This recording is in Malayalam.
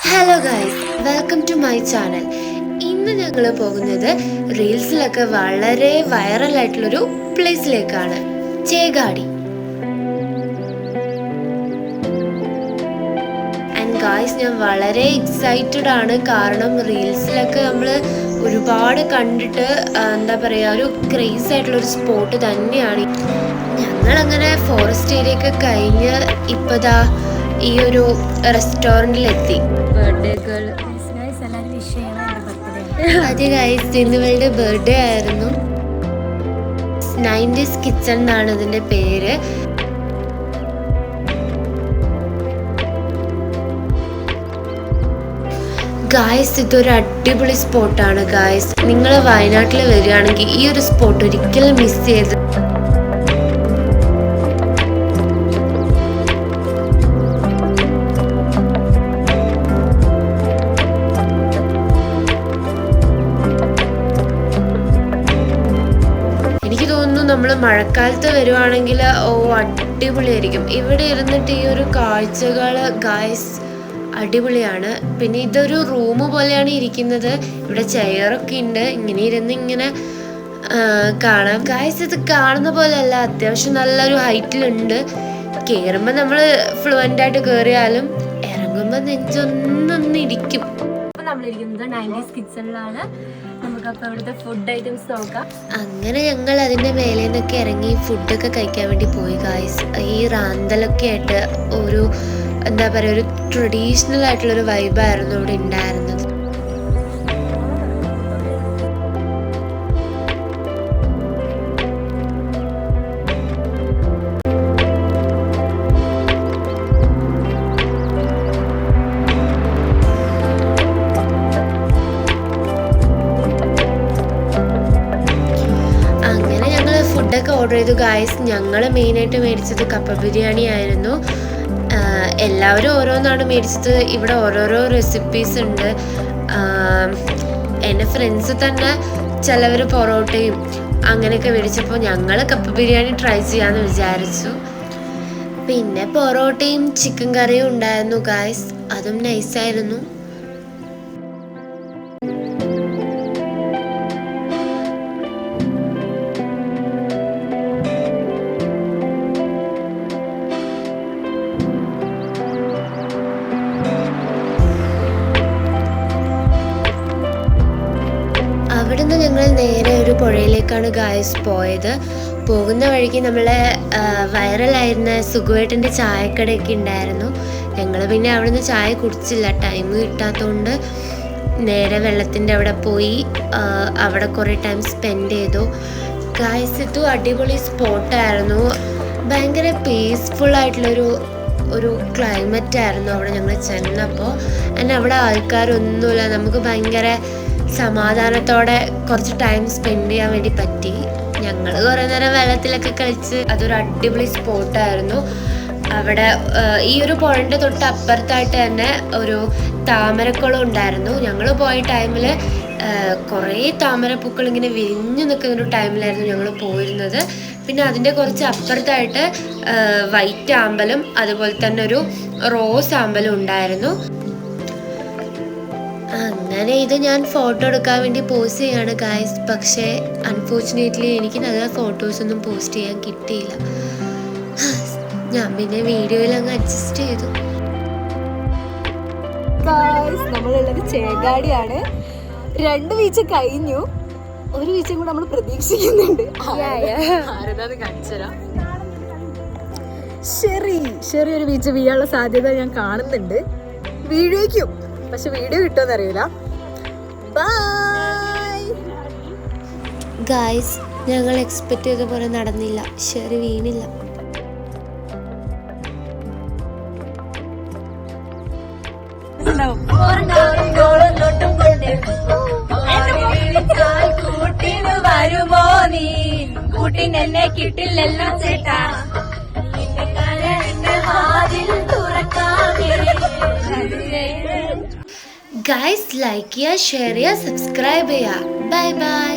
Hello guys, welcome to my channel. ഇന്ന് ഞങ്ങൾ പോകുന്നത് റീൽസിലൊക്കെ വളരെ വൈറലായിട്ടുള്ളൊരു പ്ലേസിലേക്കാണ്, ചേകാടി. ആൻഡ് ഗൈസ്, ഞാൻ വളരെ എക്സൈറ്റഡ് ആണ്. കാരണം റീൽസിലൊക്കെ നമ്മൾ ഒരുപാട് കണ്ടിട്ട് എന്താ പറയുക, ഒരു ക്രേസ് ആയിട്ടുള്ളൊരു സ്പോട്ട് തന്നെയാണ്. ഞങ്ങളങ്ങനെ ഫോറസ്റ്റ് ഏരിയ ഒക്കെ കഴിഞ്ഞ് ഇപ്പതാ ഈ ഒരു റെസ്റ്റോറൻറ്റിലെത്തി. ബർത്ത്ഡേ ഗേൾ അതെ ഗൈസ്, ഇന്നുവളുടെ ബർത്ത്ഡേ ആയിരുന്നു. 90s കിച്ചൺ എന്നാണ് ഇതിന്റെ പേര്. ഗായ്സ്, ഇതൊരു അടിപൊളി സ്പോട്ടാണ് ഗായ്സ്. നിങ്ങൾ വയനാട്ടിൽ വരികയാണെങ്കിൽ ഈ ഒരു സ്പോട്ട് ഒരിക്കലും മിസ് ചെയ്ത്. എനിക്ക് തോന്നുന്നു നമ്മൾ മഴക്കാലത്ത് വരുവാണെങ്കിൽ അടിപൊളിയായിരിക്കും. ഇവിടെ ഇരുന്നിട്ട് ഈ ഒരു കാഴ്ചകൾ ഗായ്സ് അടിപൊളിയാണ്. പിന്നെ ഇതൊരു റൂം പോലെയാണ് ഇരിക്കുന്നത്. ഇവിടെ ചെയറൊക്കെ ഉണ്ട്, ഇങ്ങനെ ഇരുന്ന് ഇങ്ങനെ കാണാം. ഗായ്സ്, ഇത് കാണുന്ന പോലെയല്ല, അത്യാവശ്യം നല്ലൊരു ഹൈറ്റിലുണ്ട്. കയറുമ്പോൾ നമ്മൾ ഫ്ലുവൻ്റ് ആയിട്ട് കയറിയാലും ഇറങ്ങുമ്പോൾ നെഞ്ചൊന്നിരിക്കും. നമ്മളിരിക്കുന്നത് 90s കിച്ചണിലാണ്. നമുക്കപ്പോൾ ഇവിടുത്തെ ഫുഡ് ഐറ്റംസ് നോക്കാം. അങ്ങനെ ഞങ്ങൾ അതിൻ്റെ മേലെ നിന്നൊക്കെ ഇറങ്ങി ഫുഡൊക്കെ കഴിക്കാൻ വേണ്ടി പോയി ഗായ്സ്. ഈ റാന്തലൊക്കെ ആയിട്ട് ഒരു എന്താ പറയുക, ഒരു ട്രഡീഷണൽ ആയിട്ടുള്ളൊരു വൈബായിരുന്നു ഇവിടെ ഉണ്ടായിരുന്നത്. ഫുഡൊക്കെ ഓർഡർ ചെയ്തു ഗായ്സ്. ഞങ്ങൾ മെയിനായിട്ട് മേടിച്ചത് കപ്പ ബിരിയാണി ആയിരുന്നു. എല്ലാവരും ഓരോന്നാണ് മേടിച്ചത്. ഇവിടെ ഓരോരോ റെസിപ്പീസ് ഉണ്ട്. എൻ്റെ ഫ്രണ്ട്സ് തന്നെ ചിലവർ പൊറോട്ടയും അങ്ങനെയൊക്കെ മേടിച്ചപ്പോൾ ഞങ്ങൾ കപ്പ ബിരിയാണി ട്രൈ ചെയ്യാമെന്ന് വിചാരിച്ചു. പിന്നെ പൊറോട്ടയും ചിക്കൻ കറിയും ഉണ്ടായിരുന്നു ഗായ്സ്, അതും നൈസായിരുന്നു. അവിടുന്ന് ഞങ്ങൾ നേരെ ഒരു പുഴയിലേക്കാണ് ഗായ്സ് പോയത്. പോകുന്ന വഴിക്ക് നമ്മളെ വൈറലായിരുന്ന സുഖുവേട്ടൻ്റെ ചായക്കടയൊക്കെ ഉണ്ടായിരുന്നു. ഞങ്ങൾ പിന്നെ അവിടുന്ന് ചായ കുടിച്ചില്ല, ടൈം കിട്ടാത്തതുകൊണ്ട് നേരെ വെള്ളത്തിൻ്റെ അവിടെ പോയി അവിടെ കുറേ ടൈം സ്പെൻഡ് ചെയ്തു ഗായ്സ്. ഇതും അടിപൊളി സ്പോട്ടായിരുന്നു. ഭയങ്കര പീസ്ഫുള്ളായിട്ടുള്ളൊരു ക്ലൈമറ്റ് ആയിരുന്നു അവിടെ ഞങ്ങൾ ചെന്നപ്പോൾ. എന്നെ അവിടെ ആൾക്കാരൊന്നുമില്ല. നമുക്ക് ഭയങ്കര സമാധാനത്തോടെ കുറച്ച് ടൈം സ്പെൻഡ് ചെയ്യാൻ വേണ്ടി പറ്റി. ഞങ്ങൾ കുറേ നേരം വെള്ളത്തിലൊക്കെ കളിച്ച് അതൊരു അടിപൊളി സ്പോട്ടായിരുന്നു. അവിടെ ഈ ഒരു പുഴൻ്റെ തൊട്ട് അപ്പുറത്തായിട്ട് തന്നെ ഒരു താമരക്കുളം ഉണ്ടായിരുന്നു. ഞങ്ങൾ പോയ ടൈമിൽ കുറേ താമരപ്പൂക്കൾ ഇങ്ങനെ വിരിഞ്ഞു നിൽക്കുന്നൊരു ടൈമിലായിരുന്നു ഞങ്ങൾ പോയിരുന്നത്. പിന്നെ അതിൻ്റെ കുറച്ച് അപ്പുറത്തായിട്ട് വൈറ്റ് ആമ്പലും അതുപോലെ തന്നെ ഒരു റോസ് ആമ്പലും ഉണ്ടായിരുന്നു. അങ്ങനെ ഇത് ഞാൻ ഫോട്ടോ എടുക്കാൻ വേണ്ടി പോസ്റ്റ് ചെയ്യാണ് ഗായ്സ്. പക്ഷേ അൺഫോർച്ചുനേറ്റ്ലി എനിക്ക് നല്ല ഫോട്ടോസൊന്നും പോസ്റ്റ് ചെയ്യാൻ കിട്ടിയില്ല. ഞാൻ പിന്നെ വീഡിയോയിൽ അങ്ങ് അഡ്ജസ്റ്റ് ചെയ്തു. നമ്മളുള്ളത് ചേകാടിയാണ്. 2 വീഴ്ച കഴിഞ്ഞു, ഒരു വീഴ്ചയും കൂടെ നമ്മൾ പ്രതീക്ഷിക്കുന്നുണ്ട്. ശരി ഒരു വീഴ്ച വീഴാനുള്ള സാധ്യത ഞാൻ കാണുന്നുണ്ട്. വീഴേക്കും, പക്ഷെ വീഡിയോ കിട്ടുമെന്ന് അറിയില്ല. ബൈ ഗായ്സ്, ഞങ്ങൾ എക്സ്പെക്ട് ചെയ്ത പോലെ നടന്നില്ല. ശരി വീണില്ല. വരുമോ നീ കൂട്ടിനെന്നെ കിട്ടില്ലല്ലോ ചേട്ടാ, ഗായ്സ്, ലൈക്ക് ചെയ്യുക, ഷെയർ ചെയ്യുക, സബ്സ്ക്രൈബ് ചെയ്യുക. Bye bye.